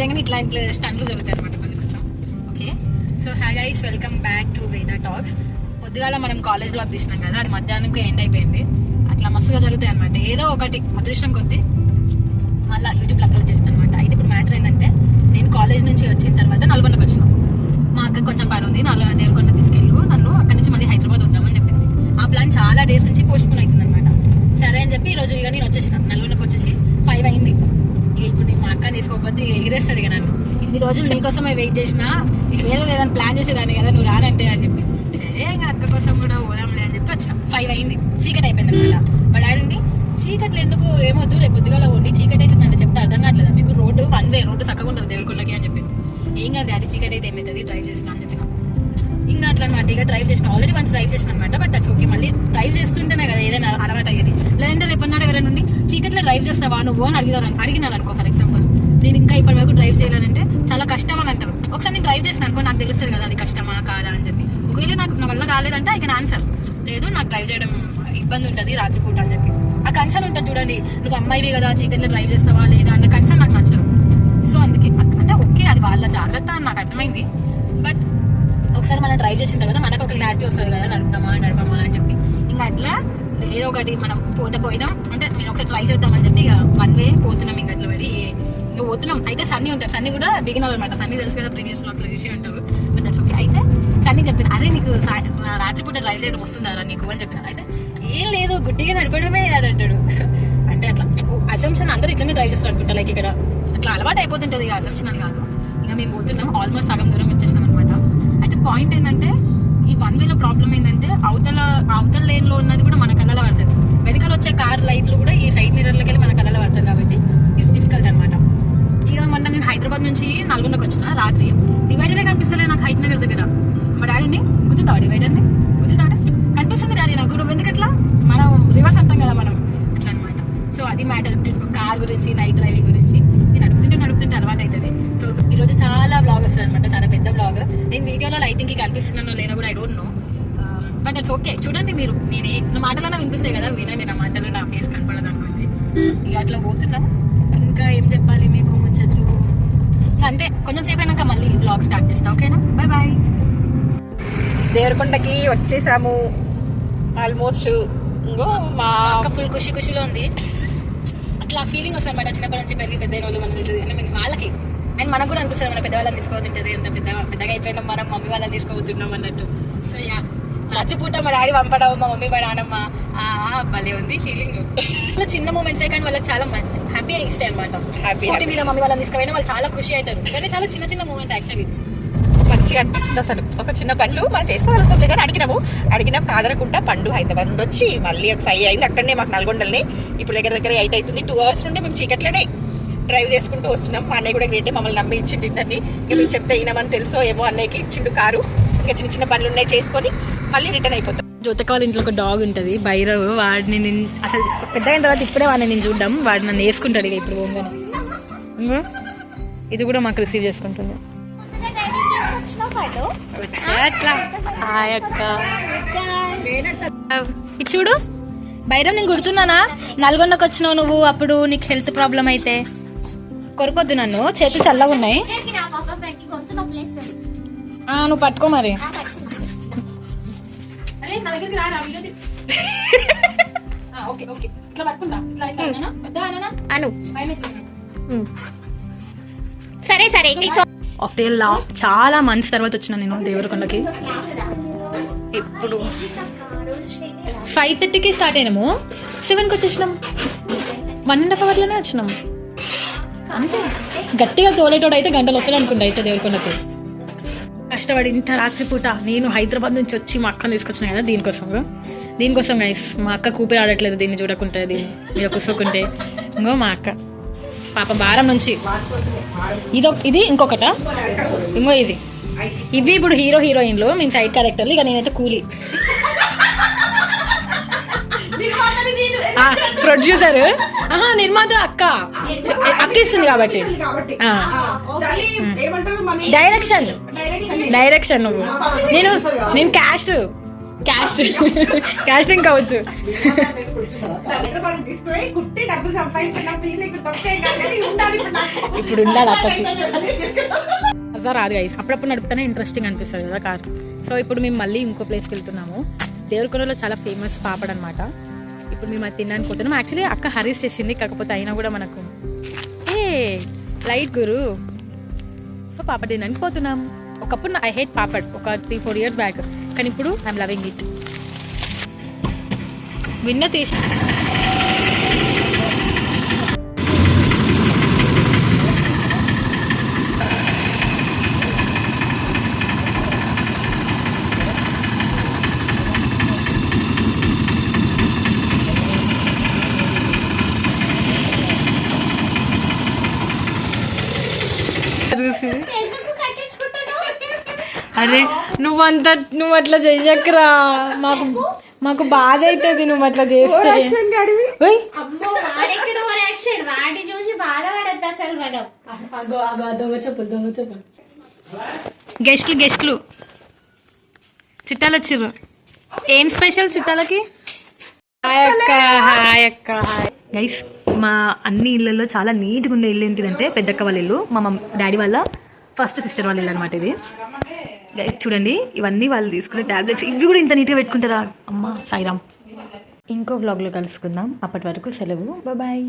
చేయగానే ఇట్లాంటి స్టంట్లు జరుగుతాయి అనమాట కొంచెం. Okay, so hi guys, welcome back to Veda talks. పొద్దుగాల మనం కాలేజ్ బ్లాగ్ తీసినాం కదా, అది మధ్యాహ్నంకి ఎండ్ అయిపోయింది. అట్లా మస్తుగా జరుగుతాయి అనమాట. ఏదో ఒకటి అదృష్టం కొద్ది మళ్ళీ యూట్యూబ్లో అప్లోడ్ చేస్తాను అనమాట. అయితే ఇప్పుడు మ్యాటర్ ఏంటంటే, నేను కాలేజ్ నుంచి వచ్చిన తర్వాత నల్గొండకు వచ్చినాం. మా అక్క కొంచెం పని ఉంది, దేవరకొండ తీసుకెళ్ళు నన్ను, అక్కడ నుంచి మళ్ళీ హైదరాబాద్ వద్దామని చెప్పింది. ఆ ప్లాన్ చాలా డేస్ నుంచి పోస్ట్ పోన్ అవుతుంది అనమాట. సరే అని చెప్పి ఈరోజు ఇక నేను వచ్చేసిన నల్గొండకు వచ్చేసి 5 అయింది. ఇక ఇప్పుడు నేను మా అక్కని తీసుకోకపోతే ఎగిరేస్తుంది ఇక నన్ను. ఇన్ని రోజులు నీకోసమే వెయిట్ చేసినా, ఇక వేరే ఏదైనా ప్లాన్ చేసేదాన్ని కదా నువ్వు రానంటే అని చెప్పి, సరే ఇంకా అక్క కోసం కూడా పోదాంలే అని చెప్పి వచ్చా. 5 అయింది, చీకటి అయిపోయింది అనమాట. మా డాడీ ఉండి, చీకట్లు ఎందుకు, ఏమొద్దు రేపు పొద్దుగాల ఉండి చీకటి అవుతుందంటే చెప్తే అర్థం కావట్లేదా మీకు, రోడ్డు 1 వే, రోడ్డు చక్కగా ఉంటుంది దేవరకొండకి అని చెప్పి. ఏం కాదు డాడీ, చీకటి అయితే ఏమవుతుంది, డ్రైవ్ చేస్తా అని చెప్పిన. ఇంకా అట్లా అనమాట. ఇక డ్రైవ్ చేసిన, ఆల్రెడీ వన్స్ డ్రైవ్ చేసిన అనమాట. బట్ దట్స్ ఓకే, మళ్ళీ డ్రైవ్ చేస్తుంటేనే కదా ఏదైనా అలవాటు అయ్యేది. లేదంటే రేపు అన్నాడు ఎవరైనా నుండి చీకట్లో డ్రైవ్ చేస్తావా నువ్వు అని అడిగినాను అనుకో. ఫర్ ఎగ్జాంపుల్, నేను ఇంకా ఇప్పటి వరకు డ్రైవ్ చేయాలంటే చాలా కష్టం అని అంటారు. ఒకసారి నేను డ్రైవ్ చేసిన అనుకో, నాకు తెలుస్తుంది కదా అది కష్టమా కాదా అని చెప్పి. ఒకవేళ నాకు నా వల్ల కాలేదంటే ఐ కెన్ ఆన్సర్, లేదు నాకు డ్రైవ్ చేయడం ఇబ్బంది ఉంటుంది రాత్రిపూట అని చెప్పి. ఆ కన్సర్న్ ఉంటుంది చూడండి, నువ్వు అమ్మాయివి కదా చీకట్లో డ్రైవ్ చేస్తావా లేదా అన్న కన్సర్న్ నాకు నచ్చదు. సో అందుకే అంటే ఓకే, అది వాళ్ళ జాగ్రత్త అని నాకు అర్థమైంది. బట్ ఒకసారి మనం డ్రైవ్ చేసిన తర్వాత మనకు ఒక క్లారిటీ వస్తుంది కదా, నడపమా అని చెప్పి. ఇంకా అట్లా ఏదో ఒకటి మనం పోయినాం అంటే, నేను ఒకసారి ట్రై చేద్దామని చెప్పి ఇక 1 వే పోతున్నాం. ఇంకా అట్లా పడి ఇంకా పోతున్నాం. అయితే సన్నీ ఉంటారు, సన్నీ కూడా బిగినర్ అనమాట. సన్నీ తెలుసు కదా, ప్రీవియస్ లో చూసి ఉంటారు. But that's okay. అయితే సన్నీ చెప్పిన, అరే నీకు రాత్రిపూట డ్రైవ్ చేయడం వస్తుందారా నీకు అని చెప్పిన. అయితే ఏం లేదు, గుడ్డిగా నడపడమే అంటాడు. అంటే అట్లా అసంప్షన్ అందరూ ఇట్లనే డ్రైవ్ చేస్తారు అనుకుంటా. లైక్ ఇక్కడ అట్లా అలవాటు అయిపోతుంటుంది, ఇక అసంప్షన్ అని కాదు. ఇంకా మేము పోతున్నాం, ఆల్మోస్ట్ సగం దూరం వచ్చేసినాం అనమాట. అయితే పాయింట్ ఏంటంటే, ఈ 1 వేలో ప్రాబ్లం ఏంటంటే, అవతల లేన్ లో ఉన్నది కూడా మన కళ్ళలో పడుతుంది. వెనకాల వచ్చే కార్ లైట్లు కూడా ఈ సైడ్ మిర్రర్లకి వెళ్ళి మన కళ్ళలో పడుతుంది. కాబట్టి ఇట్స్ డిఫికల్ట్ అనమాట. ఇక మొన్న నేను హైదరాబాద్ నుంచి నల్గొండకు వచ్చిన రాత్రి, డివైడరే కనిపిస్తలేదు నాకు హైట్ నగర్ దగ్గర. మా డాడీని గుద్దుతావు, డివైడర్ని గుద్దుతా అంటే కనిపిస్తుంది డాడీ నాకు. నువ్వు ఎందుకు అట్లా, మనం రివర్స్ అంటాం కదా మనం, అట్లా అనమాట. సో అది మ్యాటర్ కార్ గురించి, నైట్ డ్రైవింగ్ గురించి. నేను నడుపుతుంటే అలవాటు అవుతుంది. సో ఈరోజు చాలా బ్లాగ్ వస్తుంది అనమాట, చాలా పెద్ద బ్లాగ్. నేను వీడియోలో లైటింగ్కి కనిపిస్తున్నానో లేదో కూడా I don't know. But it's okay, చూడండి మీరు. నా మాటలన్నా వినిపిస్తాయి కదా, వినండి. నా మాటలు, నా ఫేస్ కనపడదు అనుకోండి. ఇక అట్లా పోతున్నాం. ఇంకా ఏం చెప్పాలి మీకు ముచ్చట్లు. ఇంకా అంతే, కొంచెం సేపు అయినాక మళ్ళీ బ్లాగ్ స్టార్ట్ చేస్తా. ఓకేనా, బాయ్ బాయ్. దేవరకొండకి వచ్చేసాము ఆల్మోస్ట్. మా అక్క ఫుల్ ఖుషిలో ఉంది. అట్లా ఫీలింగ్ వస్తుంది అనమాట. చిన్నప్పటి నుంచి పెరిగి పెద్ద వాళ్ళు మనం వాళ్ళకి అండ్ మనకు కూడా అనిపిస్తుంది, మన పెద్దవాళ్ళని తీసుకోబోతుంటారు. ఎంత పెద్దగా అయిపోయినాం మనం, మమ్మీ వాళ్ళని తీసుకోబోతున్నాం అన్నట్టు. సో యా, రాత్రిపూట మా డాడీ పంపడం, మా మమ్మీ మా నాన్నమ్మ, భలే ఉంది ఫీలింగ్. చిన్న మూమెంట్సే కానీ వాళ్ళకి చాలా హ్యాపీ ఇస్తాయి అనమాట. హ్యాపీ మీద మమ్మీ వాళ్ళని తీసుకుపోయినా వాళ్ళు చాలా ఖుషి అవుతారు. కానీ చాలా చిన్న మూమెంట్ యాక్చువల్లీ మంచిగా అనిపిస్తుంది. అసలు ఒక చిన్న పనులు మనం చేసుకోగలుగుతాం కానీ అడిగినాం కాదనకుండా పండు హైదరాబాద్ నుండి వచ్చి మళ్ళీ ఒక 5 అయింది అక్కడనే మాకు నల్గొండల్ని. ఇప్పుడు దగ్గర 8 అవుతుంది. 2 అవర్స్ నుండి మేము చీకట్లోనే డ్రైవ్ చేసుకుంటూ వస్తున్నాం. మా అన్నయ్య కూడా గ్రేటే, మమ్మల్ని నమ్మి ఇచ్చిండు ఇద్దరిని. ఇక మేము చెప్తే అయినామని తెలుసో ఏమో అన్నయ్యకి ఇచ్చిండు కారు. ఇంకా చిన్న పనులు ఉన్నాయి చేసుకొని మళ్ళీ రిటర్న్ అయిపోతాం. జ్యోతక వాళ్ళ ఇంట్లో ఒక డాగ్ ఉంటుంది, భైరవ్. వాడిని నేను అసలు పెద్ద అయిన తర్వాత ఇప్పుడే వాడిని నేను చూడడం, వాడు నన్ను వేసుకుంటాడు ఇక ఇప్పుడు పోగానే. ఇది కూడా మాకు రిసీవ్ చేసుకుంటుంది. ఇది చూడు భైరవ్, నేను గుర్తున్నానా నల్గొండకు వచ్చినావు నువ్వు, అప్పుడు నీకు హెల్త్ ప్రాబ్లం అయితే. కొరకొద్దు నన్ను, చేతులు చల్లగా ఉన్నాయి. నువ్వు పట్టుకో మరి. సరే ఆఫ్టర్ చాలా మంత్స్ తర్వాత వచ్చిన నేను దేవరకొండకి. ఇప్పుడు 5:30కి స్టార్ట్ అయినాము, 7కి వచ్చేసినాం. 1.5 అవర్లోనే వచ్చినాం అంతే. గట్టిగా తోలేటోడు అయితే గంటలు వస్తాడు అనుకుంటా అయితే దేవరకొండకి. కష్టపడి ఇంత రాత్రిపూట నేను హైదరాబాద్ నుంచి వచ్చి మా అక్కని తీసుకొచ్చిన కదా దీనికోసం గైస్. మా అక్క కూపి ఆడట్లేదు దీన్ని చూడకుంటే, దీన్ని మీద కూర్చోకుంటే. ఇంకో మా అక్క పాప భారం నుంచి ఇది ఇంకొకట, ఇంకో ఇది. ఇవి ఇప్పుడు హీరోయిన్లు, మేము సైడ్ క్యారెక్టర్లు. ఇక నేనైతే కూలీ, ప్రొడ్యూసర్. నిర్మాత అక్క ఇస్తుంది కాబట్టి. డైరెక్షన్ నువ్వు, నేను క్యాస్ట్ క్యాస్టింగ్ కావచ్చు. హైదరాబాద్ తీసుకుపోయి కుట్టి డబ్బు సంపాదిస్తున్నా ఇప్పుడు ఉండాలి అక్కడికి అసలు రాదు గైస్. అప్పుడప్పుడు నడుపుతానే ఇంట్రెస్టింగ్ అనిపిస్తుంది కదా కార్. సో ఇప్పుడు మేము మళ్ళీ ఇంకో ప్లేస్కి వెళ్తున్నాము. దేవరకొండలో చాలా ఫేమస్ పాపడ్ అనమాట. ఇప్పుడు మేము అది తినడానికి పోతున్నాం. యాక్చువల్లీ అక్క హరీస్ చేసింది, కాకపోతే అయినా కూడా మనకు లైట్ గురు. సో పాపడ్ తినడానికి పోతున్నాం. ఒకప్పుడు ఐ హేట్ పాపడ్ ఒక 3-4 years బ్యాక్, కానీ ఇప్పుడు ఐఎమ్ లవింగ్ ఇట్. విన్న తీసి అరే నువ్వు అట్లా చెయ్యకరా, మాకు బాధ అవుతుంది నువ్వు అట్లా చేస్తే. గెస్ట్లు చుట్టాలు వచ్చిర్రు. ఏం స్పెషల్ చుట్టాలకి? హాయ్ అక్క. గైస్ మా అన్ని ఇళ్ళల్లో చాలా నీట్గా ఉండే ఇల్లు ఏంటిదంటే పెద్దక్క వాళ్ళ ఇల్లు, మా డాడీ వాళ్ళ ఫస్ట్ సిస్టర్ వాళ్ళ ఇల్లు అనమాట ఇది. గైస్ చూడండి, ఇవన్నీ వాళ్ళు తీసుకునే టాబ్లెట్స్, ఇవి కూడా ఇంత నీట్గా పెట్టుకుంటారా అమ్మ సాయిరామ్. ఇంకో వ్లాగ్లో కలుసుకుందాం. అప్పటి వరకు సెలవు, బాయ్.